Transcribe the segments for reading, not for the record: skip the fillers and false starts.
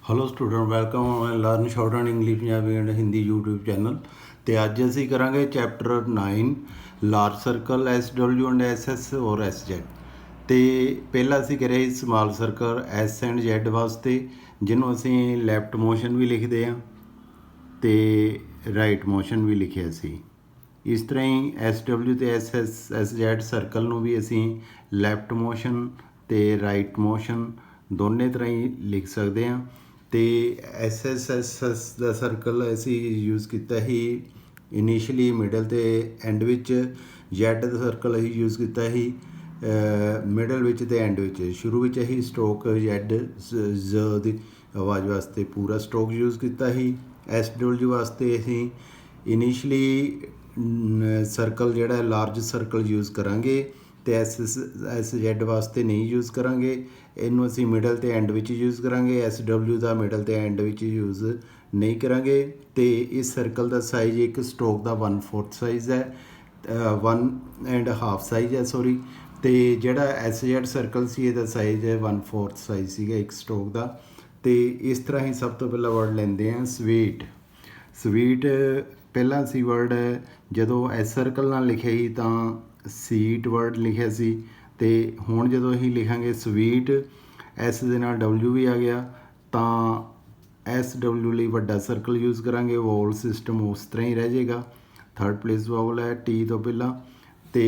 Hello student welcome on learn short and English Punjabi and Hindi YouTube channel. तो अज असी करांगे chapter 9 large circle S W and S S और S Z. तो पहला असी करे small circle S and Z वास्ते जिन्हों असी लैफ्ट मोशन भी लिखते हैं तो राइट मोशन भी लिखे सी। इस तरह ही एस डबल्यू तो एस जैड सर्कल में भी असी लैफ्ट मोशन तो राइट मोशन दोनों तरह ही लिख सकते हैं। तो एस का सर्कल असी यूज़ किया ही इनिशियली मिडल तो एंड विच, जैड का सर्कल असी यूज़ किया ही मिडल विच तो एंड विच। शुरू में असी स्ट्रोक जैड ज की आवाज़ वास्ते पूरा स्ट्रोक यूज़ किया ही। एस डबल्यू वास्ते असी इनिशियली सर्कल जोड़ा लार्ज सर्कल यूज़ करांगे तो एस जैड वास्ते नहीं यूज़ करांगे। इनू असी मिडल तो एंड विच यूज़ करांगे। एस डबल्यू का मिडल तो एंड विच यूज़ नहीं करांगे। तो इस सर्कल का साइज़ एक स्ट्रोक का 1/4 साइज़ है, 1.5 साइज़ है सॉरी। तो जोड़ा एस जैड सर्कल से यदा साइज़ है 1/4 साइज़ सीगा एक स्ट्रोक का। तो इस तरह ही सब तो पहला वर्ड लेंदे हैं स्वीट। स्वीट पहला असी वर्ड जो एस सर्कल नाल लिखे ही तो सीट वर्ड लिखे सी। तो हुण जो असीं लिखांगे स्वीट एस दे नाल डबल्यू भी आ गया तो एस डबल्यू लई वड्डा सर्कल यूज़ करांगे। वोवल सिस्टम उस तरह ही रह जाएगा। थर्ड प्लेस वोवल है टी तो पहला तो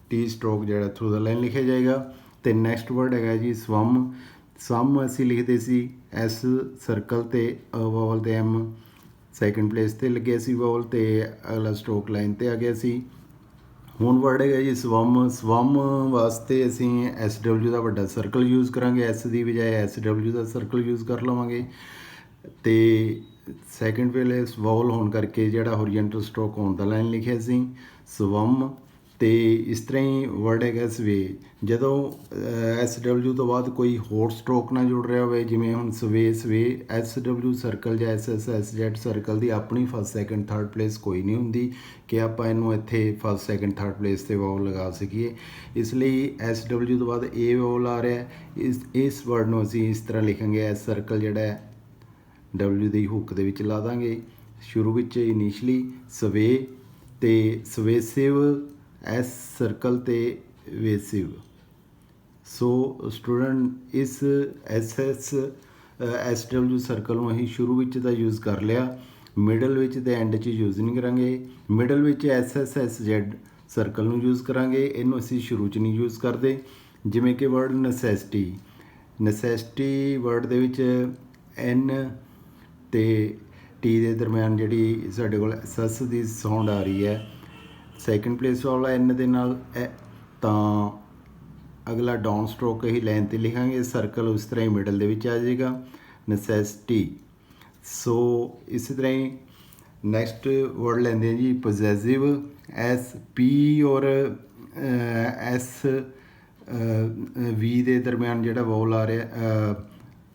टी स्ट्रोक जो थ्रू द लाइन लिखा जाएगा। तो नैक्सट वर्ड है जी स्वम। स्वम असी लिखते सी एस सर्कल तो वोवल तो एम सैकेंड प्लेस पर लगे सी वोवल तो अगला स्ट्रोक लाइन पर आ गया सी। हुण वर्ड है जी स्वम। स्वम वास्ते असी एस डबल्यू का वड्डा सर्कल यूज़ करांगे, एस की बजाय एस डबल्यू का सर्कल यूज़ कर लवांगे। तो सैकेंड वेले वोवल होने करके जोड़ा horizontal stroke on the line लिखा सी स्वम। तो इस तरह ही वर्ड है स्वे। जो एस डबल्यू तो बाद कोई होर स्ट्रोक ना जुड़ रहा हो जिमें हम सवे सवे एस डबल्यू सर्कल या एस जैड सर्कल की अपनी फस्ट सैकेंड थर्ड प्लेस कोई नहीं होंगी कि आप इनू इत्थे फस्ट सैकेंड थर्ड प्लेस से वोवल लगा सकीए। इसलिए एस डबल्यू तो बाद ए वोवल आ रहा है। इस वर्ड में असी इस तरह लिखेंगे एस सर्कल जोड़ा डबल्यू की हुक दे विच ला देंगे। शुरू में इनिशली सवे तो सवेसिव एस सर्कल तो वेसिव। सो स्टूडेंट इस एस डबल्यू सर्कल में असीं शुरू में तो यूज़ कर लिया, मिडल विच तो एंड च यूज़ नहीं करांगे। मिडल विच एस जैड सर्कल में यूज़ करांगे, इनू असीं शुरू च नहीं यूज़ करते। जिमें कि वर्ड नसैसिटी। नसैसिटी वर्ड दे विच एन तो टी के दरम्यान जी साढ़े को सस की साउंड आ रही है, सैकेंड प्लेस वाला एन के नाल तो अगला डाउन स्ट्रोक ही लाइन पर लिखांगे, सर्कल उस तरह ही मिडल दे विच आ जाएगा नसैसिटी। सो इस तरह ही नैक्सट वर्ड लेंदे हैं जी पोजैसिव। एस पी और एस वी के दरम्यान जोड़ा वोवल आ रहा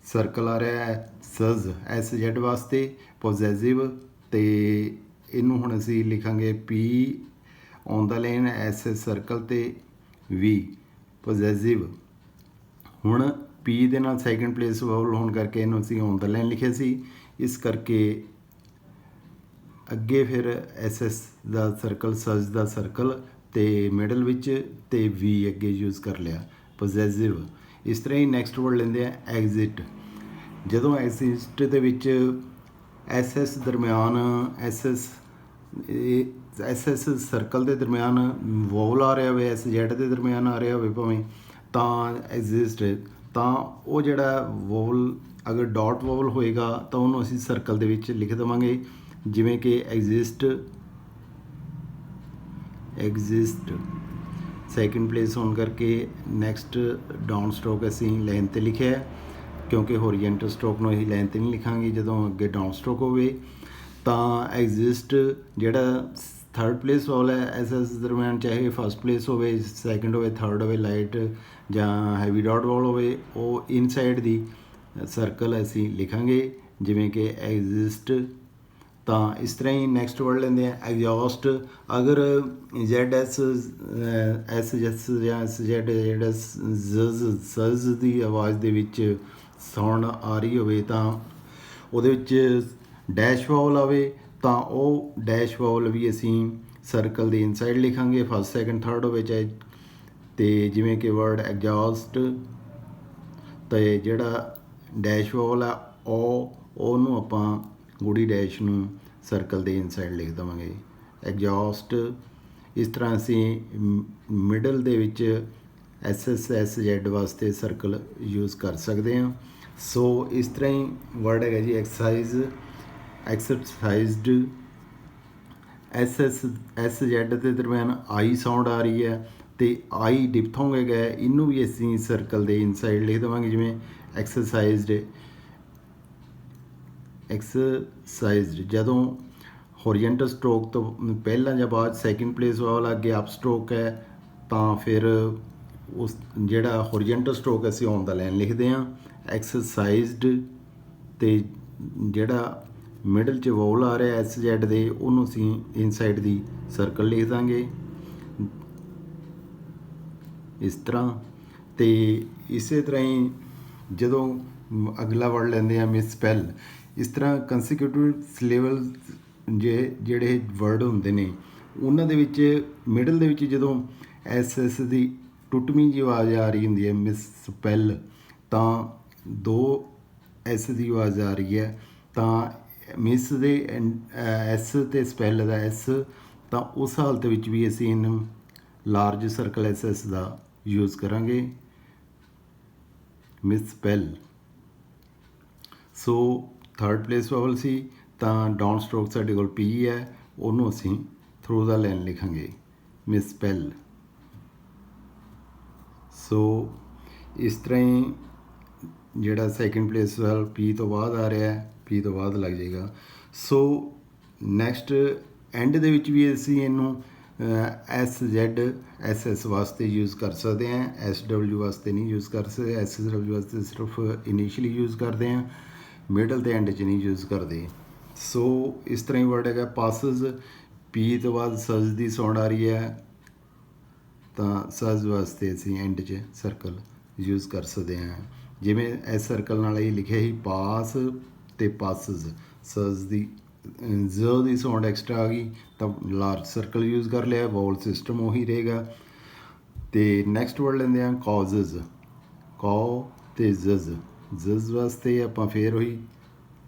सर्कल आ रहा है सज एस जैड वास्ते पोजैसिव। तो इनू हुण असी लिखांगे P on the line S circle तो वी पोजैसिव। हुण पी दे नाल सैकेंड प्लेस वोवल होने करके इनू असी ऑन द लाइन लिखे सी। इस करके अगे फिर एस का सर्कल सज का सर्कल तो मिडल विच तो वी अगे यूज़ कर लिया पोजैसिव। इस तरह ही नैक्सट वर्ड लेंदे हैं एग्जिट। जो एग्जिट दे विच एस दरम्यान एस सर्कल के दरम्यान वोवल आ रहा हो, एस जैड के दरम्यान आ रहा हो भावें तो एग्जिस्ट तो वो जोड़ा वोवल अगर डॉट वोवल होएगा तो उन्होंने असी सर्कल के लिख देवांगे। जिमें कि एग्जिस्ट एग्जिस्ट सैकेंड प्लेस होने करके नैक्सट डाउन स्ट्रोक असी लाइन पर लिखा है, क्योंकि होरिजेंटल स्ट्रोक में असीं लाइन पर नहीं लिखांगे जो अगे डाउन स्ट्रोक हो तो एग्जिस्ट जोड़ा थर्ड प्लेस वाला है एस दरम्यान चाहे फस्ट प्लेस हो सैकेंड हो थर्ड हो लाइट या हैवी डॉट वॉल हो इनसाइड दी सर्कल असी लिखांगे जिमें कि एग्जिस्ट। तो इस तरह ही नैक्सट वर्ड लेंदे हैं एग्जॉस्ट। अगर जैड एस एस जस या एस जैड जेड सज की आवाज़ दे विच ਸਾਊਂਡ ਆ ਰਹੀ ਹੋਵੇ ਤਾਂ ਉਹਦੇ ਵਿੱਚ ਡੈਸ਼ ਵਾਵਲ ਆਵੇ ਤਾਂ ਉਹ ਡੈਸ਼ ਵਾਵਲ ਵੀ ਅਸੀਂ ਸਰਕਲ ਦੇ ਇਨਸਾਈਡ ਲਿਖਾਂਗੇ, ਫਸਟ ਸੈਕਿੰਡ ਥਰਡ ਹੋਵੇ ਚਾਹੇ। ਤੇ ਜਿਵੇਂ ਕਿ ਵਰਡ ਐਗਜ਼ੌਸਟ, ਤੇ ਜਿਹੜਾ ਡੈਸ਼ ਵਾਵਲ ਆ ਉਹਨੂੰ ਆਪਾਂ ਗੂੜੀ ਡੈਸ਼ ਨੂੰ ਸਰਕਲ ਦੇ ਇਨਸਾਈਡ ਲਿਖ ਦੇਵਾਂਗੇ, ਐਗਜ਼ੌਸਟ। ਇਸ ਤਰ੍ਹਾਂ ਅਸੀਂ ਮਿਡਲ ਦੇ ਵਿੱਚ SSSZ ਵਾਸਤੇ ਸਰਕਲ ਯੂਜ਼ ਕਰ ਸਕਦੇ ਹਾਂ। ਸੋ ਇਸ ਤਰ੍ਹਾਂ ਹੀ ਵਰਡ ਹੈਗਾ ਜੀ ਐਕਸਰਸਾਈਜ਼ਡ। SSZ ਦੇ ਦਰਮਿਆਨ ਆਈ ਸਾਊਂਡ ਆ ਰਹੀ ਹੈ ਅਤੇ ਆਈ ਡਿਪਥੋਂਗ ਹੈਗਾ, ਇਹਨੂੰ ਵੀ ਅਸੀਂ ਸਰਕਲ ਦੇ ਇਨਸਾਈਡ ਲਿਖ ਦੇਵਾਂਗੇ, ਜਿਵੇਂ ਐਕਸਰਸਾਈਜ਼ਡ। ਜਦੋਂ ਹੋਰੀਜੈਂਟਲ ਸਟ੍ਰੋਕ ਤੋਂ ਪਹਿਲਾਂ ਜਾਂ ਬਾਅਦ ਸੈਕਿੰਡ ਪਲੇਸ ਵਾਲਾ ਅੱਗੇ ਅਪ ਸਟ੍ਰੋਕ ਹੈ ਤਾਂ ਫਿਰ ਉਸ ਜਿਹੜਾ ਹੋਰੀਜੈਂਟਲ ਸਟ੍ਰੋਕ ਅਸੀਂ ਔਨ ਦਾ ਲਾਈਨ ਲਿਖਦੇ ਹਾਂ ਐਕਸਰਸਾਈਜ਼ਡ। ਅਤੇ ਜਿਹੜਾ ਮਿਡਲ 'ਚ ਵੋਲ ਆ ਰਿਹਾ SZ ਦੇ, ਉਹਨੂੰ ਅਸੀਂ ਇਨਸਾਈਡ ਦੀ ਸਰਕਲ ਲਿਖ ਦਾਂਗੇ ਇਸ ਤਰ੍ਹਾਂ। ਅਤੇ ਇਸੇ ਤਰ੍ਹਾਂ ਹੀ ਜਦੋਂ ਅਗਲਾ ਵਰਡ ਲੈਂਦੇ ਹਾਂ ਮਿਸਸਪੈਲ, ਇਸ ਤਰ੍ਹਾਂ ਕੰਸੀਕਿਊਟਿਵ ਸਿਲੇਬਲ ਜਿਹੜੇ ਵਰਡ ਹੁੰਦੇ ਨੇ ਉਹਨਾਂ ਦੇ ਵਿੱਚ ਮਿਡਲ ਦੇ ਵਿੱਚ ਜਦੋਂ SS ਦੀ ਟੁੱਟਵੀਂ ਜਿਹੀ ਆਵਾਜ਼ ਆ ਰਹੀ ਹੁੰਦੀ ਹੈ ਮਿਸਸਪੈਲ, ਤਾਂ 2 S ਦੀ ਆਵਾਜ਼ ਆ ਰਹੀ ਹੈ ਤਾਂ ਮਿਸ ਦੇ S ਅਤੇ ਸਪੈਲ ਦਾ S, ਤਾਂ ਉਸ ਹਾਲਤ ਵਿੱਚ ਵੀ ਅਸੀਂ ਇਹਨੂੰ ਲਾਰਜ ਸਰਕਲ SS ਦਾ ਯੂਜ਼ ਕਰਾਂਗੇ, ਮਿਸਸਪੈਲ। ਸੋ ਥਰਡ ਪਲੇਸ ਵਾਵਲ ਸੀ ਤਾਂ ਡਾਊਨ ਸਟ੍ਰੋਕ ਸਾਡੇ ਕੋਲ P ਹੈ, ਉਹਨੂੰ ਅਸੀਂ ਥਰੂ ਦਾ ਲਾਈਨ ਲਿਖਾਂਗੇ, ਮਿਸਸਪੈਲ। ਸੋ ਇਸ ਤਰ੍ਹਾਂ ਹੀ ਜਿਹੜਾ ਸੈਕਿੰਡ ਪਲੇਸ ਵਾਲ P ਤੋਂ ਬਾਅਦ ਆ ਰਿਹਾ, P ਤੋਂ ਬਾਅਦ ਲੱਗ ਜਾਏਗਾ। ਸੋ ਨੈਕਸਟ ਐਂਡ ਦੇ ਵਿੱਚ ਵੀ ਅਸੀਂ ਇਹਨੂੰ SZ SS ਵਾਸਤੇ ਯੂਜ਼ ਕਰ ਸਕਦੇ ਹਾਂ, SW ਵਾਸਤੇ ਨਹੀਂ ਯੂਜ਼ ਕਰ ਸਕਦੇ, SW ਵਾਸਤੇ ਸਿਰਫ ਇਨੀਸ਼ੀਅਲੀ ਯੂਜ਼ ਕਰਦੇ ਹਾਂ, ਮਿਡਲ ਅਤੇ ਐਂਡ 'ਚ ਨਹੀਂ ਯੂਜ਼ ਕਰਦੇ। ਸੋ ਇਸ ਤਰ੍ਹਾਂ ਹੀ ਵਰਡ ਹੈਗਾ ਪਾਸਿਸ, P ਤੋਂ ਬਾਅਦ ਸਜ਼ ਦੀ ਸਾਊਂਡ ਆ ਰਹੀ ਹੈ ਤਾਂ ਸਜ਼ ਵਾਸਤੇ ਅਸੀਂ ਐਂਡ 'ਚ ਸਰਕਲ ਯੂਜ਼ ਕਰ ਸਕਦੇ ਹਾਂ, ਜਿਵੇਂ ਇਸ ਸਰਕਲ ਨਾਲ ਹੀ ਲਿਖਿਆ ਸੀ ਪਾਸ ਅਤੇ ਪਾਸਿਸ। ਸਜ਼ ਦੀ ਦੀ ਸਾਊਂਡ ਐਕਸਟਰਾ ਆ ਗਈ ਤਾਂ ਲਾਰਜ ਸਰਕਲ ਯੂਜ਼ ਕਰ ਲਿਆ, ਵੋਲ ਸਿਸਟਮ ਉਹੀ ਰਹੇਗਾ। ਅਤੇ ਨੈਕਸਟ ਵਰਡ ਲੈਂਦੇ ਹਾਂ ਕਾਜ਼ਜ਼, ਕੌ ਅਤੇ ਜ਼ਜ਼ ਵਾਸਤੇ ਆਪਾਂ ਫਿਰ ਉਹੀ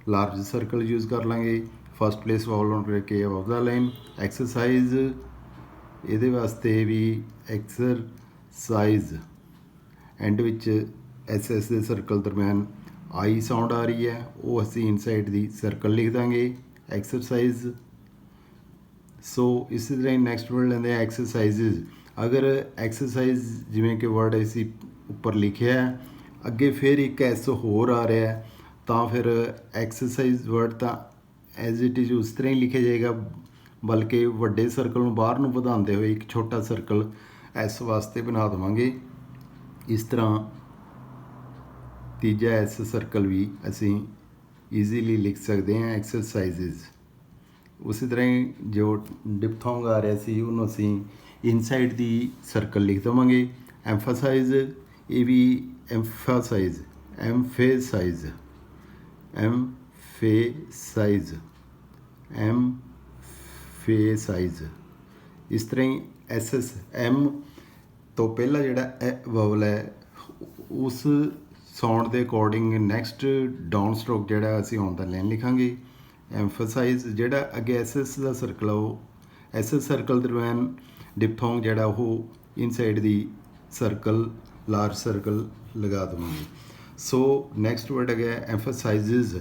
ਲਾਰਜ ਸਰਕਲ ਯੂਜ਼ ਕਰ ਲਾਂਗੇ, ਫਸਟ ਪਲੇਸ ਵਾਵਲ ਔਨ ਕਰਕੇ ਅਬਵ ਦਾ ਲਾਈਨ। ਐਕਸਰਸਾਈਜ਼, ਇਹਦੇ ਵਾਸਤੇ ਵੀ ਐਕਸਰਸਾਈਜ਼ ਐਂਡ ਵਿੱਚ SS ਦੇ ਸਰਕਲ ਦਰਮਿਆਨ ਆਈ ਸਾਊਂਡ ਆ ਰਹੀ ਹੈ, ਉਹ ਅਸੀਂ ਇਨਸਾਈਡ ਦੀ ਸਰਕਲ ਲਿਖ ਦਾਂਗੇ, ਐਕਸਰਸਾਈਜ਼। ਸੋ ਇਸੇ ਤਰ੍ਹਾਂ ਹੀ ਨੈਕਸਟ ਵਰਡ ਲੈਂਦੇ ਆ ਐਕਸਰਸਾਈਜ਼ਜ਼। ਅਗਰ ਐਕਸਰਸਾਈਜ਼ ਜਿਵੇਂ ਕਿ ਵਰਡ ਅਸੀਂ ਉੱਪਰ ਲਿਖਿਆ ਅੱਗੇ ਫਿਰ ਇੱਕ S ਹੋਰ ਆ ਰਿਹਾ ਤਾਂ ਫਿਰ ਐਕਸਰਸਾਈਜ਼ ਵਰਡ ਤਾਂ ਐਜ਼ ਇਟ ਇਜ਼ ਉਸ ਤਰ੍ਹਾਂ ਹੀ ਲਿਖਿਆ ਜਾਏਗਾ, ਬਲਕਿ ਵੱਡੇ ਸਰਕਲ ਨੂੰ ਬਾਹਰ ਨੂੰ ਵਧਾਉਂਦੇ ਹੋਏ ਇੱਕ ਛੋਟਾ ਸਰਕਲ S ਵਾਸਤੇ ਬਣਾ ਦੇਵਾਂਗੇ। ਇਸ ਤਰ੍ਹਾਂ ਤੀਜਾ S ਸਰਕਲ ਵੀ ਅਸੀਂ ਈਜ਼ੀਲੀ ਲਿਖ ਸਕਦੇ ਹਾਂ, ਐਕਸਰਸਾਈਜ਼ਜ਼। ਉਸੇ ਤਰ੍ਹਾਂ ਹੀ ਜੋ ਡਿਪਥੋਂਗ ਆ ਰਿਹਾ ਸੀ ਉਹਨੂੰ ਅਸੀਂ ਇਨਸਾਈਡ ਦੀ ਸਰਕਲ ਲਿਖ ਦੇਵਾਂਗੇ, ਐਮਫਾਸਾਈਜ਼। ਇਹ ਵੀ ਐਮਫਾਸਾਈਜ਼, ਐਮਫੇਸਾਈਜ਼, ਐਮਫੇਸਾਈਜ਼, ਐਮਫੇਸਾਈਜ਼। ਇਸ ਤਰ੍ਹਾਂ ਹੀ SS M ਤੋਂ ਪਹਿਲਾਂ ਜਿਹੜਾ ਵਵਲ ਹੈ ਉਸ ਸਾਊਂਡ ਦੇ ਅਕੋਰਡਿੰਗ ਨੈਕਸਟ ਡਾਊਨ ਸਟ੍ਰੋਕ ਜਿਹੜਾ ਅਸੀਂ ਔਨ ਦਾ ਲਾਈਨ ਲਿਖਾਂਗੇ, ਐਮਫਸਾਈਜ਼। ਜਿਹੜਾ ਅੱਗੇ SS ਦਾ ਸਰਕਲ ਆ ਉਹ SS ਸਰਕਲ ਦਰਮਿਆਨ ਡਿਪਥੋਂਗ ਜਿਹੜਾ ਉਹ ਇਨਸਾਈਡ ਦੀ ਸਰਕਲ ਲਾਰਜ ਸਰਕਲ ਲਗਾ ਦੇਵਾਂਗੇ। ਸੋ ਨੈਕਸਟ ਵਰਡ ਹੈਗਾ ਐਮਫਸਾਈਜ਼ਜ਼।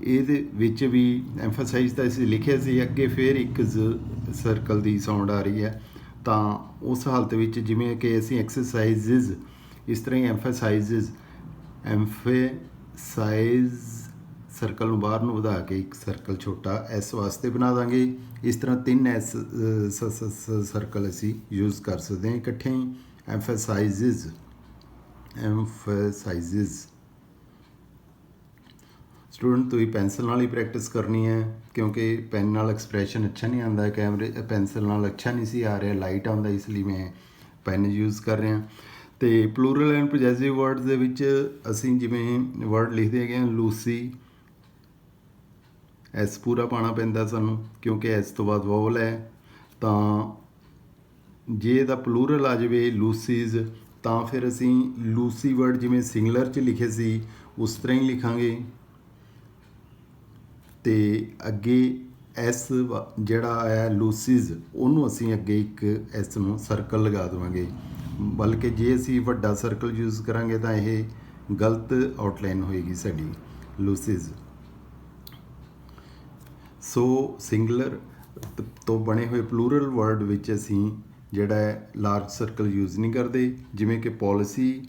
ਇਹਦੇ ਵਿੱਚ ਵੀ ਐਮਫਸਾਈਜ਼ ਤਾਂ ਅਸੀਂ ਲਿਖਿਆ ਸੀ, ਅੱਗੇ ਫਿਰ ਇੱਕ ਸਰਕਲ ਦੀ ਸਾਊਂਡ ਆ ਰਹੀ ਹੈ ਤਾਂ ਉਸ ਹਾਲਤ ਵਿੱਚ ਜਿਵੇਂ ਕਿ ਅਸੀਂ ਐਕਸਰਸਾਈਜ਼ਜ਼ ਇਸ ਤਰ੍ਹਾਂ ਹੀ ਐਮਫਸਾਈਜ਼ਜ਼, ਐਮਫਸਾਈਜ਼ ਸਰਕਲ ਨੂੰ ਬਾਹਰ ਨੂੰ ਵਧਾ ਕੇ ਇੱਕ ਸਰਕਲ ਛੋਟਾ S ਵਾਸਤੇ ਬਣਾ ਦਾਂਗੇ। ਇਸ ਤਰ੍ਹਾਂ 3 S ਸਰਕਲ ਅਸੀਂ ਯੂਜ਼ ਕਰ ਸਕਦੇ ਹਾਂ ਇਕੱਠੇ ਹੀ, ਐਮਫਸਾਈਜ਼ਜ਼, ਐਮਫਸਾਈਜ਼ਜ਼। ਸਟੂਡੈਂਟ ਤੁਸੀਂ ਪੈਨਸਿਲ ਨਾਲ ਹੀ ਪ੍ਰੈਕਟਿਸ ਕਰਨੀ ਹੈ ਕਿਉਂਕਿ ਪੈਨ ਨਾਲ ਐਕਸਪ੍ਰੈਸ਼ਨ ਅੱਛਾ ਨਹੀਂ ਆਉਂਦਾ, ਕੈਮਰੇ ਪੈਨਸਿਲ ਨਾਲ ਅੱਛਾ ਨਹੀਂ ਸੀ ਆ ਰਿਹਾ, ਲਾਈਟ ਆਉਂਦਾ, ਇਸ ਲਈ ਮੈਂ ਪੈਨ ਯੂਜ਼ ਕਰ ਰਿਹਾ। ਤੇ ਪਲੂਰਲ ਐਂਡ ਪੋਜੈਸਿਵ ਵਰਡਸ ਦੇ ਵਿੱਚ ਅਸੀਂ ਜਿਵੇਂ ਵਰਡ ਲਿਖਦੇ ਹੈਗੇ ਹਾਂ ਲੂਸੀ, ਐਸ ਪੂਰਾ ਪਾਉਣਾ ਪੈਂਦਾ ਸਾਨੂੰ ਕਿਉਂਕਿ ਐਸ ਤੋਂ ਬਾਅਦ ਵੋਵਲ ਹੈ। ਤਾਂ ਜੇ ਇਹਦਾ ਪਲੂਰਲ ਆ ਜਾਵੇ ਲੂਸੀਜ਼ ਤਾਂ ਫਿਰ ਅਸੀਂ ਲੂਸੀ ਵਰਡ ਜਿਵੇਂ ਸਿੰਗਲਰ 'ਚ ਲਿਖੇ ਸੀ ਉਸ ਤਰ੍ਹਾਂ ਹੀ ਲਿਖਾਂਗੇ। ਤੇ ਅੱਗੇ ਐਸ ਜਿਹੜਾ ਆਇਆ ਲੂਸੀਜ਼ ਉਹਨੂੰ ਅਸੀਂ ਅੱਗੇ ਇੱਕ ਐਸ ਨੂੰ ਸਰਕਲ ਲਗਾ ਦੇਵਾਂਗੇ, ਬਲਕਿ ਜੇ ਅਸੀਂ ਵੱਡਾ ਸਰਕਲ ਯੂਜ਼ ਕਰਾਂਗੇ ਤਾਂ ਇਹ ਗਲਤ ਆਊਟਲਾਈਨ ਹੋਏਗੀ ਸਾਡੀ ਲੂਸੀਜ਼। ਸੋ ਸਿੰਗਲਰ ਤੋਂ ਬਣੇ ਹੋਏ ਪਲੂਰਲ ਵਰਡ ਵਿੱਚ ਅਸੀਂ ਜਿਹੜਾ ਹੈ ਲਾਰਜ ਸਰਕਲ ਯੂਜ਼ ਨਹੀਂ ਕਰਦੇ, ਜਿਵੇਂ ਕਿ ਪੋਲਿਸੀ,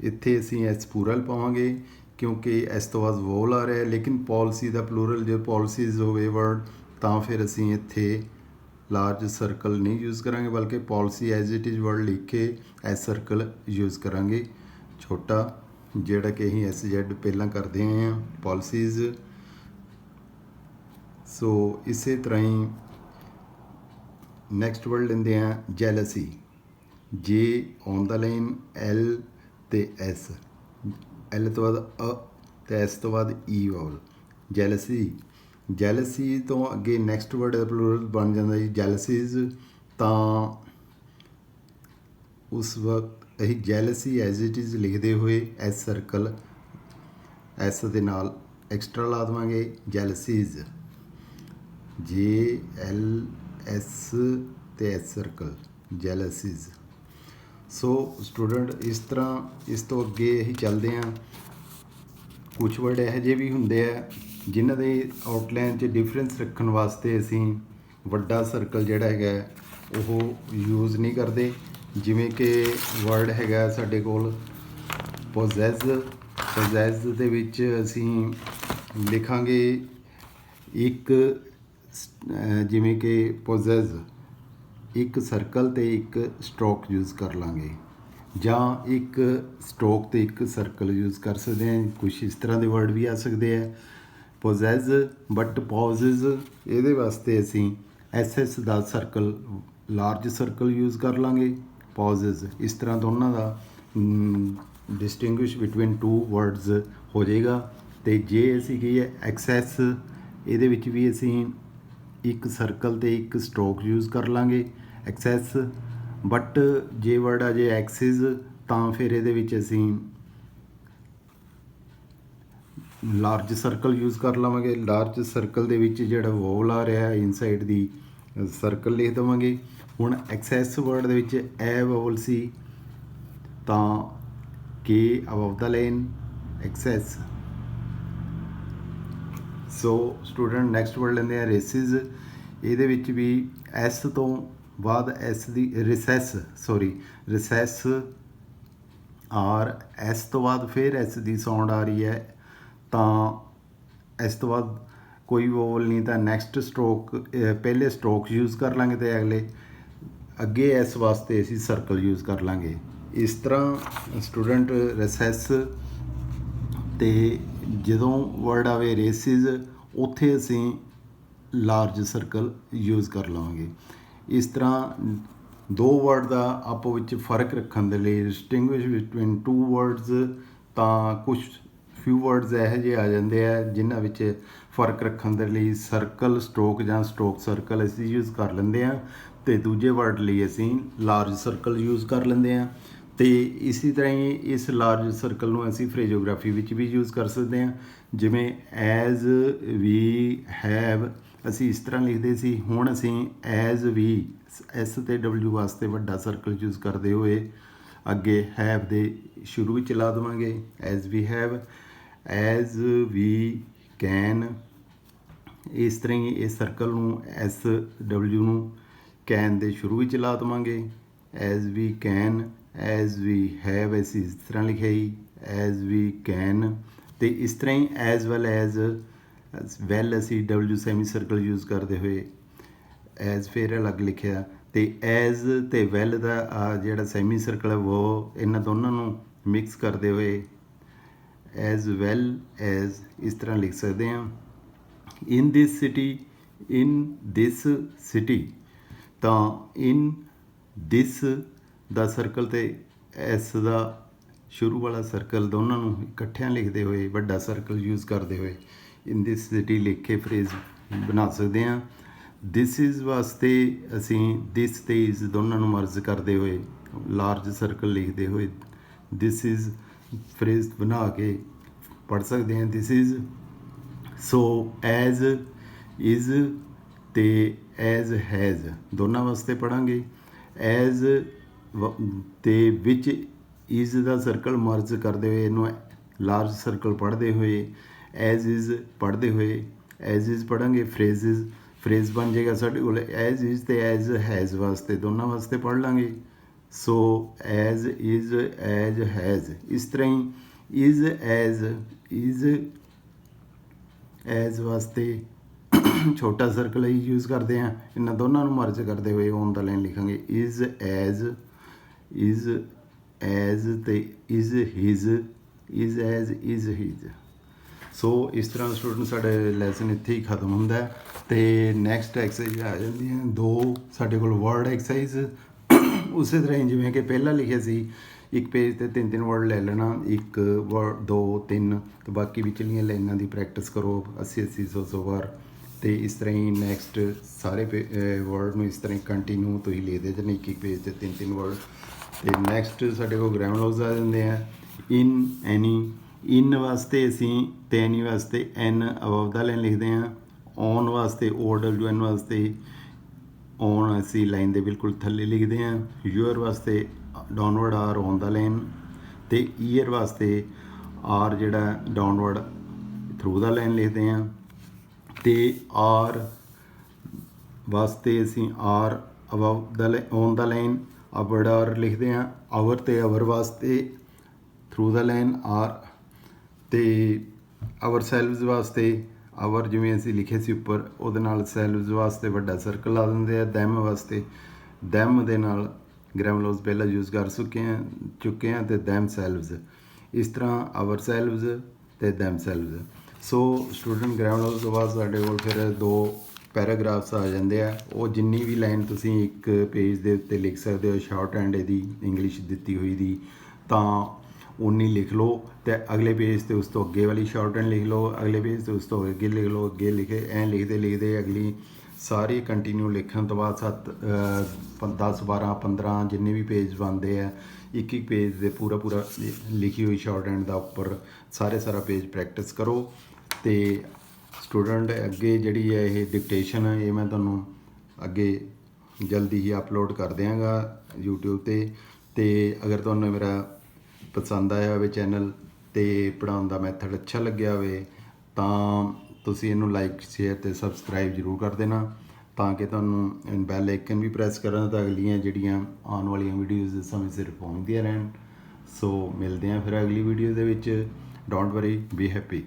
ਇੱਥੇ ਅਸੀਂ ਐਸ ਪੂਰਲ ਪਾਵਾਂਗੇ ਕਿਉਂਕਿ ਇਸ ਤੋਂ ਬਾਅਦ ਵੋਲ ਆ ਰਿਹਾ, ਲੇਕਿਨ ਪੋਲਿਸੀ ਦਾ ਪਲੂਰਲ ਜੇ ਪੋਲਿਸੀਜ਼ ਹੋਵੇ ਵਰਡ ਤਾਂ ਫਿਰ ਅਸੀਂ ਇੱਥੇ ਲਾਰਜ ਸਰਕਲ ਨਹੀਂ ਯੂਜ਼ ਕਰਾਂਗੇ, ਬਲਕਿ policy as it is word ਲਿਖ ਕੇ ਐਸ ਸਰਕਲ ਯੂਜ਼ ਕਰਾਂਗੇ ਛੋਟਾ, ਜਿਹੜਾ ਕਿ ਅਸੀਂ ਐਸ ਜ਼ੈਡ ਪਹਿਲਾਂ ਕਰਦੇ ਆਏ ਹਾਂ ਪੋਲਿਸੀਜ਼। ਸੋ ਇਸੇ ਤਰ੍ਹਾਂ ਹੀ ਨੈਕਸਟ ਵਰਡ ਲੈਂਦੇ ਹਾਂ ਜੈਲਸੀ, ਜੇ ਔਨ ਦਾ ਲਾਈਨ ਐਲ ਤੇ ਐਸ, ਐਲ ਤੋਂ ਬਾਅਦ ਅ ਤੇ ਐਸ ਤੋਂ ਬਾਅਦ ਈ ਵਾਵਲ, ਜੈਲਸੀ। ਜੈਲਸੀ ਤੋਂ ਅੱਗੇ ਨੈਕਸਟ ਵਰਡ ਪਲੂਰਲ ਬਣ ਜਾਂਦਾ ਜੀ ਜੈਲਸੀਜ਼, ਤਾਂ ਉਸ ਵਕਤ ਅਸੀਂ ਜੈਲਸੀ ਐਜ਼ ਇਟ ਇਜ਼ ਲਿਖਦੇ ਹੋਏ ਐਸ ਸਰਕਲ ਐਸ ਦੇ ਨਾਲ ਐਕਸਟਰਾ ਲਾ ਦੇਵਾਂਗੇ ਜੈਲਸੀਜ਼, ਜੇ ਐਲ ਐਸ ਤੇ ਐਸ ਸਰਕਲ ਜੈਲਸੀਜ਼। ਸੋ ਸਟੂਡੈਂਟ ਇਸ ਤਰ੍ਹਾਂ ਇਸ ਤੋਂ ਅੱਗੇ ਅਸੀਂ ਚੱਲਦੇ ਹਾਂ। ਕੁਛ ਵਰਡ ਇਹੋ ਜਿਹੇ ਵੀ ਹੁੰਦੇ ਆ ਜਿਨ੍ਹਾਂ ਦੇ ਆਊਟਲਾਈਨ 'ਚ ਡਿਫਰੈਂਸ ਰੱਖਣ ਵਾਸਤੇ ਅਸੀਂ ਵੱਡਾ ਸਰਕਲ ਜਿਹੜਾ ਹੈਗਾ ਉਹ ਯੂਜ਼ ਨਹੀਂ ਕਰਦੇ, ਜਿਵੇਂ ਕਿ ਵਰਡ ਹੈਗਾ ਸਾਡੇ ਕੋਲ ਪੋਜ਼ੈਸ। ਪੋਜ਼ੈਸ ਦੇ ਵਿੱਚ ਅਸੀਂ ਲਿਖਾਂਗੇ ਇੱਕ ਜਿਵੇਂ ਕਿ ਪੋਜ਼ੈਸ ਇੱਕ ਸਰਕਲ ਤੇ ਇੱਕ ਸਟ੍ਰੋਕ ਯੂਜ਼ ਕਰ ਲਾਂਗੇ, ਜਾਂ ਇੱਕ ਸਟ੍ਰੋਕ ਤੇ ਇੱਕ ਸਰਕਲ ਯੂਜ਼ ਕਰ ਸਕਦੇ ਹਾਂ। ਕੁਛ ਇਸ ਤਰ੍ਹਾਂ ਦੇ ਵਰਡ ਵੀ ਆ ਸਕਦੇ ਆ ਪੋਜ਼ੈਸ, ਬਟ ਪੌਜ਼ਿਸ ਇਹਦੇ ਵਾਸਤੇ ਅਸੀਂ ਐਸ ਦਾ ਸਰਕਲ ਲਾਰਜ ਸਰਕਲ ਯੂਜ਼ ਕਰ ਲਾਂਗੇ ਪੌਜ਼ਿਸ। ਇਸ ਤਰ੍ਹਾਂ ਦੋਨਾਂ ਦਾ ਡਿਸਟਿੰਗੁਇਸ਼ ਬਿਟਵੀਨ ਟੂ ਵਰਡਸ ਹੋ ਜਾਏਗਾ। ਅਤੇ ਜੇ ਅਸੀਂ ਕਹੀਏ ਐਕਸੈਸ, ਇਹਦੇ ਵਿੱਚ ਵੀ ਅਸੀਂ ਇੱਕ ਸਰਕਲ ਤੇ ਇੱਕ ਸਟ੍ਰੋਕ ਯੂਜ਼ ਕਰ ਲਾਂਗੇ ਐਕਸੈਸ, ਬਟ ਜੇ ਵਰਡ ਆ ਜੇ ਐਕਸਿਸ ਤਾਂ ਫਿਰ ਇਹਦੇ ਵਿੱਚ ਅਸੀਂ ਲਾਰਜ ਸਰਕਲ ਯੂਜ਼ ਕਰ ਲਵਾਂਗੇ। ਲਾਰਜ ਸਰਕਲ ਦੇ ਵਿੱਚ ਜਿਹੜਾ ਵੋਵਲ ਆ ਰਿਹਾ ਇਨਸਾਈਡ ਦੀ ਸਰਕਲ ਲਿਖ ਦੇਵਾਂਗੇ। ਹੁਣ ਐਕਸੈਸ ਵਰਡ ਦੇ ਵਿੱਚ ਐ ਵੋਵਲ ਸੀ ਤਾਂ ਕੇ above the line excess. So student next word ਲੈਂਦੇ ਆ ਰੇਸਿਸ, ਇਹਦੇ ਵਿੱਚ ਵੀ ਐਸ ਤੋਂ ਬਾਅਦ ਐਸ ਦੀ ਰਿਸੈਸ ਆਰ, ਐਸ ਤੋਂ ਬਾਅਦ ਫਿਰ ਐਸ ਦੀ ਸਾਊਂਡ ਆ ਰਹੀ ਹੈ ਤਾਂ ਇਸ ਤੋਂ ਬਾਅਦ ਕੋਈ ਵੋਵਲ ਨਹੀਂ ਤਾਂ ਨੈਕਸਟ ਸਟ੍ਰੋਕ ਪਹਿਲੇ ਸਟ੍ਰੋਕ ਯੂਜ਼ ਕਰ ਲਾਂਗੇ ਅਤੇ ਅਗਲੇ ਅੱਗੇ ਇਸ ਵਾਸਤੇ ਅਸੀਂ ਸਰਕਲ ਯੂਜ਼ ਕਰ ਲਾਂਗੇ। ਇਸ ਤਰ੍ਹਾਂ ਸਟੂਡੈਂਟ ਰਿਸੈਸ ਅਤੇ ਜਦੋਂ ਵਰਡ ਆਵੇ ਰੇਸਿਸ ਉੱਥੇ ਅਸੀਂ ਲਾਰਜ ਸਰਕਲ ਯੂਜ਼ ਕਰ ਲਵਾਂਗੇ। ਇਸ ਤਰ੍ਹਾਂ ਦੋ ਵਰਡ ਦਾ ਆਪੋ ਵਿੱਚ ਫ਼ਰਕ ਰੱਖਣ ਦੇ ਲਈ ਡਿਸਟਿੰਗੁਇਸ਼ ਬਿਟਵੀਨ ਟੂ ਵਰਡਸ, ਤਾਂ ਕੁਛ ਫਿਊ ਵਰਡਸ ਇਹੋ ਜਿਹੇ ਆ ਜਾਂਦੇ ਆ ਜਿਨ੍ਹਾਂ ਵਿੱਚ ਫ਼ਰਕ ਰੱਖਣ ਦੇ ਲਈ ਸਰਕਲ ਸਟ੍ਰੋਕ ਜਾਂ ਸਟ੍ਰੋਕ ਸਰਕਲ ਅਸੀਂ ਯੂਜ਼ ਕਰ ਲੈਂਦੇ ਹਾਂ, ਅਤੇ ਦੂਜੇ ਵਰਡ ਲਈ ਅਸੀਂ ਲਾਰਜ ਸਰਕਲ ਯੂਜ਼ ਕਰ ਲੈਂਦੇ ਹਾਂ। ਅਤੇ ਇਸੇ ਤਰ੍ਹਾਂ ਹੀ ਇਸ ਲਾਰਜ ਸਰਕਲ ਨੂੰ ਅਸੀਂ ਫਰੇਜੋਗ੍ਰਾਫੀ ਵਿੱਚ ਵੀ ਯੂਜ਼ ਕਰ ਸਕਦੇ ਹਾਂ, ਜਿਵੇਂ ਐਜ਼ ਵੀ ਹੈਵ ਅਸੀਂ ਇਸ ਤਰ੍ਹਾਂ ਲਿਖਦੇ ਸੀ, ਹੁਣ ਅਸੀਂ ਐਜ਼ ਵੀ ਐਸ ਅਤੇ ਡਬਲਿਊ ਵਾਸਤੇ ਵੱਡਾ ਸਰਕਲ ਯੂਜ਼ ਕਰਦੇ ਹੋਏ ਅੱਗੇ ਹੈਵ ਦੇ ਸ਼ੁਰੂ ਵਿੱਚ ਲਾ ਦੇਵਾਂਗੇ as we have, as we can. ਇਸ ਤਰ੍ਹਾਂ ਹੀ ਇਸ ਸਰਕਲ ਨੂੰ ਐਸ ਡਬਲਿਊ ਨੂੰ ਕੈਨ ਦੇ ਸ਼ੁਰੂ ਵਿੱਚ ਲਾ ਦੇਵਾਂਗੇ as we can, as we have ਅਸੀਂ ਇਸ ਤਰ੍ਹਾਂ ਲਿਖਿਆ ਜੀ ਐਜ਼ ਵੀ ਕੈਨ। ਅਤੇ ਇਸ ਤਰ੍ਹਾਂ ਹੀ ਐਜ਼ ਵੈਲ ਅਸੀਂ ਡਬਲਿਊ ਸੈਮੀ ਸਰਕਲ ਯੂਜ਼ ਕਰਦੇ ਹੋਏ ਐਜ਼ ਫਿਰ ਅਲੱਗ ਲਿਖਿਆ, ਅਤੇ ਐਜ਼ ਅਤੇ ਵੈਲ ਦਾ ਜਿਹੜਾ ਸੈਮੀ ਸਰਕਲ ਹੈ ਉਹ ਇਹਨਾਂ ਦੋਨਾਂ ਨੂੰ ਮਿਕਸ ਕਰਦੇ ਹੋਏ ਐਜ਼ ਵੈਲ ਐਜ਼ ਇਸ ਤਰ੍ਹਾਂ ਲਿਖ ਸਕਦੇ ਹਾਂ। ਇਨ ਦਿਸ ਸਿਟੀ ਤਾਂ ਇਨ ਦਿਸ ਦਾ ਸਰਕਲ ਤੇ ਐਸ ਦਾ ਸ਼ੁਰੂ ਵਾਲਾ ਸਰਕਲ ਦੋਨਾਂ ਨੂੰ ਇਕੱਠਿਆਂ ਲਿਖਦੇ ਹੋਏ ਵੱਡਾ ਸਰਕਲ ਯੂਜ਼ ਕਰਦੇ ਹੋਏ ਇਨ ਦਿਸ ਸਿਟੀ ਲਿਖ ਕੇ ਫਰੇਜ਼ ਬਣਾ ਸਕਦੇ ਹਾਂ। ਦਿਸ ਇਜ਼ ਵਾਸਤੇ ਅਸੀਂ ਦਿਸ ਤੇ ਇਜ਼ ਦੋਨਾਂ ਨੂੰ ਮਰਜ ਕਰਦੇ ਹੋਏ ਲਾਰਜ ਸਰਕਲ ਲਿਖਦੇ ਹੋਏ ਦਿਸ ਇਜ਼ ਫਰੇਜ਼ ਬਣਾ ਕੇ ਪੜ੍ਹ ਸਕਦੇ ਹਾਂ। This is so as is ਤੇ ਐਜ਼ ਹੈਜ਼ ਦੋਨਾਂ ਵਾਸਤੇ ਪੜ੍ਹਾਂਗੇ। ਐਜ਼ ਤੇ ਵਿੱਚ ਇਜ਼ ਦਾ ਸਰਕਲ ਮਰਜ ਕਰਦੇ ਹੋਏ ਇਹਨੂੰ ਲਾਰਜ ਸਰਕਲ ਪੜ੍ਹਦੇ ਹੋਏ ਐਜ਼ ਇਜ਼ ਪੜ੍ਹਦੇ ਹੋਏ ਐਜ਼ ਇਜ਼ ਪੜ੍ਹਾਂਗੇ। ਫਰੇਜ਼ ਬਣ ਜਾਏਗਾ ਸਾਡੇ ਕੋਲ ਐਜ਼ ਇਜ਼ ਤੇ ਐਜ਼ ਹੈਜ਼ ਵਾਸਤੇ ਦੋਨਾਂ ਵਾਸਤੇ ਪੜ੍ਹ ਲਾਂਗੇ। So as is as has ਇਸ ਤਰ੍ਹਾਂ ਹੀ ਇਜ਼ ਐਜ਼ ਵਾਸਤੇ ਛੋਟਾ ਸਰਕਲ ਹੀ ਯੂਜ਼ ਕਰਦੇ ਹਾਂ। ਇਹਨਾਂ ਦੋਨਾਂ ਨੂੰ ਮਰਜ ਕਰਦੇ ਹੋਏ ਔਨ ਦਾ ਲਾਈਨ ਲਿਖਾਂਗੇ ਇਜ਼ ਐਜ਼ ਤੇ is his is as is his. So ਇਸ ਤਰ੍ਹਾਂ ਸਟੂਡੈਂਟ ਸਾਡੇ ਲੈਸਨ ਇੱਥੇ ਹੀ ਖਤਮ ਹੁੰਦਾ ਹੈ ਅਤੇ ਨੈਕਸਟ ਐਕਸਰਸਾਈਜ਼ ਆ ਜਾਂਦੀਆਂ ਦੋ ਸਾਡੇ ਕੋਲ ਵਰਡ ਐਕਸਰਸਾਈਜ਼। ਉਸੇ ਤਰ੍ਹਾਂ ਹੀ ਜਿਵੇਂ ਕਿ ਪਹਿਲਾਂ ਲਿਖਿਆ ਸੀ ਇੱਕ ਪੇਜ 'ਤੇ 3-3 ਵਰਡ ਲੈ ਲੈਣਾ, ਇੱਕ ਵਰਡ 2-3 ਅਤੇ ਬਾਕੀ ਵਿਚਲੀਆਂ ਲਾਈਨਾਂ ਦੀ ਪ੍ਰੈਕਟਿਸ ਕਰੋ 80-80 100 ਵਾਰ। ਅਤੇ ਇਸ ਤਰ੍ਹਾਂ ਹੀ ਨੈਕਸਟ ਸਾਰੇ ਵਰਡ ਨੂੰ ਇਸ ਤਰ੍ਹਾਂ ਹੀ ਕੰਟੀਨਿਊ ਤੁਸੀਂ ਲਿਖਦੇ ਜਾਣੇ ਇੱਕ ਪੇਜ 'ਤੇ 3-3 ਵਰਡ। ਅਤੇ ਨੈਕਸਟ ਸਾਡੇ ਕੋਲ ਗ੍ਰਾਮਰ ਲੌਜ਼ ਆ ਜਾਂਦੇ ਆ। ਇਨ ਐਨੀ ਇਨ ਵਾਸਤੇ ਅਸੀਂ ਤੇ ਐਨੀ ਵਾਸਤੇ ਐਨ ਅਬਵ ਦਾ ਲਾਈਨ ਲਿਖਦੇ ਹਾਂ। ਔਨ ਵਾਸਤੇ OWN ਵਾਸਤੇ ਔਨ ਅਸੀਂ ਲਾਈਨ ਦੇ ਬਿਲਕੁਲ ਥੱਲੇ ਲਿਖਦੇ ਹਾਂ। ਯੂਅਰ ਵਾਸਤੇ downward R on the line ਅਤੇ ਈਅਰ ਵਾਸਤੇ ਆਰ ਜਿਹੜਾ ਡਾਊਨਵਰਡ ਥਰੂ ਦਾ ਲਾਈਨ ਲਿਖਦੇ ਹਾਂ। ਅਤੇ ਆਰ ਵਾਸਤੇ ਅਸੀਂ R above the on the line upward R ਲਿਖਦੇ ਹਾਂ। ਆਵਰ ਅਤੇ ਅਵਰ ਵਾਸਤੇ ਥਰੂ ਦਾ ਲਾਈਨ ਆਰ। ਅਤੇ ਆਵਰ ਸੈਲਵਸ ਵਾਸਤੇ ਆਵਰ ਜਿਵੇਂ ਅਸੀਂ ਲਿਖੇ ਸੀ ਉੱਪਰ ਉਹਦੇ ਨਾਲ ਸੈਲਵਸ ਵਾਸਤੇ ਵੱਡਾ ਸਰਕਲ ਲਾ ਦਿੰਦੇ ਆ। ਦੈਮ ਵਾਸਤੇ ਦੈਮ ਦੇ ਨਾਲ ਗ੍ਰਾਮਰ ਲੌਜ਼ ਪਹਿਲਾਂ ਯੂਜ਼ ਕਰ ਚੁੱਕੇ ਹਾਂ ਅਤੇ ਦੈਮ ਸੈਲਵਸ ਇਸ ਤਰ੍ਹਾਂ ਆਵਰ ਸੈਲਵਸ ਅਤੇ ਦੈਮ ਸੈਲਵਸ। ਸੋ ਸਟੂਡੈਂਟ ਗ੍ਰਾਮਰ ਲੌਜ਼ ਤੋਂ ਬਾਅਦ ਸਾਡੇ ਕੋਲ ਫਿਰ ਦੋ ਪੈਰਾਗ੍ਰਾਫਸ ਆ ਜਾਂਦੇ ਆ। ਉਹ ਜਿੰਨੀ ਵੀ ਲਾਈਨ ਤੁਸੀਂ ਇੱਕ ਪੇਜ ਦੇ ਉੱਤੇ ਲਿਖ ਸਕਦੇ ਹੋ ਸ਼ਾਰਟ ਹੈਂਡ ਇਹਦੀ ਇੰਗਲਿਸ਼ ਦਿੱਤੀ ਹੋਈ ਦੀ ਤਾਂ ਉਨੀ ਲਿਖ ਲਓ ਅਤੇ ਅਗਲੇ ਪੇਜ 'ਤੇ ਉਸ ਤੋਂ ਅੱਗੇ ਵਾਲੀ ਸ਼ਾਰਟ ਹੈਂਡ ਲਿਖ ਲਓ, ਅਗਲੇ ਪੇਜ 'ਤੇ ਉਸ ਤੋਂ ਅੱਗੇ ਲਿਖ ਲਓ, ਅੱਗੇ ਲਿਖੇ ਐਂ ਲਿਖਦੇ ਅਗਲੀ ਸਾਰੀ ਕੰਟੀਨਿਊ ਲਿਖਣ ਤੋਂ ਬਾਅਦ 10 12 15 ਜਿੰਨੇ ਵੀ ਪੇਜ ਬਣਦੇ ਆ ਇੱਕ ਪੇਜ ਦੇ ਪੂਰਾ ਲਿਖੀ ਹੋਈ ਸ਼ਾਰਟ ਹੈਂਡ ਦਾ ਉੱਪਰ ਸਾਰਾ ਪੇਜ ਪ੍ਰੈਕਟਿਸ ਕਰੋ। ਅਤੇ ਸਟੂਡੈਂਟ ਅੱਗੇ ਜਿਹੜੀ ਹੈ ਇਹ ਡਿਕਟੇਸ਼ਨ ਇਹ ਮੈਂ ਤੁਹਾਨੂੰ ਅੱਗੇ ਜਲਦੀ ਹੀ ਅਪਲੋਡ ਕਰ ਦਿਆਂਗਾ YouTube 'ਤੇ। ਅਤੇ ਅਗਰ ਤੁਹਾਨੂੰ ਮੇਰਾ ਪਸੰਦ ਆਇਆ ਹੋਵੇ ਚੈਨਲ ਅਤੇ ਪੜ੍ਹਾਉਣ ਦਾ ਮੈਥਡ ਅੱਛਾ ਲੱਗਿਆ ਹੋਵੇ ਤਾਂ ਤੁਸੀਂ ਇਹਨੂੰ ਲਾਈਕ ਸ਼ੇਅਰ ਅਤੇ ਸਬਸਕ੍ਰਾਈਬ ਜ਼ਰੂਰ ਕਰ ਦੇਣਾ ਤਾਂ ਕਿ ਤੁਹਾਨੂੰ ਬੈਲ ਆਈਕਨ ਵੀ ਪ੍ਰੈਸ ਕਰਨ ਤਾਂ ਅਗਲੀਆਂ ਜਿਹੜੀਆਂ ਆਉਣ ਵਾਲੀਆਂ ਵੀਡੀਓਜ਼ ਸਮੇਂ ਸਿਰ ਪਹੁੰਚਦੀਆਂ ਰਹਿਣ। ਸੋ ਮਿਲਦੇ ਹਾਂ ਫਿਰ ਅਗਲੀ ਵੀਡੀਓ ਦੇ ਵਿੱਚ। Don't worry, be happy.